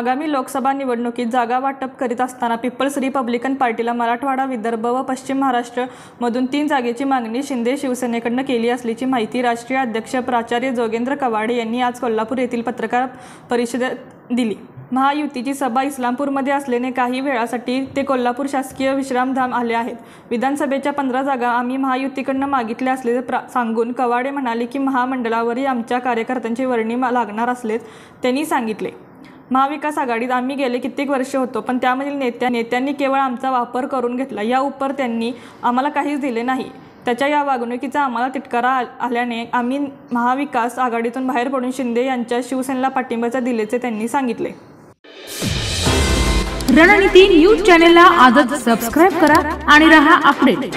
आगामी लोकसभा निवडणुकीत जागा वाटप करीत असताना पीपल्स रिपब्लिकन पार्टीला मराठवाडा, विदर्भ व पश्चिम महाराष्ट्र मधून 3 जागेची मागणी शिंदे शिवसेनेकडून केली असल्याची माहिती राष्ट्रीय अध्यक्ष प्राचार्य जोगेंद्र कवाडे यांनी आज कोल्हापूर येथील पत्रकार परिषदेत दिली। महायुतीची सभा इस्लामपूरमध्ये असल्याने काही वेळासाठी ते कोल्हापूर शासकीय विश्रामधाम आले आहेत। विधानसभेच्या 15 जागा आम्ही महायुतीकडून मागितल्या असल्याचे सांगून कवाडे म्हणाले की महामंडळावरही आमच्या कार्यकर्त्यांची वर्णी लागणार असल्याचे त्यांनी सांगितले। महाविकास आघाडीत आम्ही गेले कित्येक वर्ष होतो, पण त्यामधील नेत्यांनी केवळ आमचा वापर करून घेतला। या उपर त्यांनी आम्हाला काहीच दिले नाही। त्याच्या या वागणुकीचा आम्हाला तिटकारा आल्याने आम्ही महाविकास आघाडीतून बाहेर पडून शिंदे यांच्या शिवसेनेला पाठिंबा दिल्याचे त्यांनी सांगितले। रणनीती न्यूज चॅनलला आजच सबस्क्राइब करा आणि रहा अपडेट।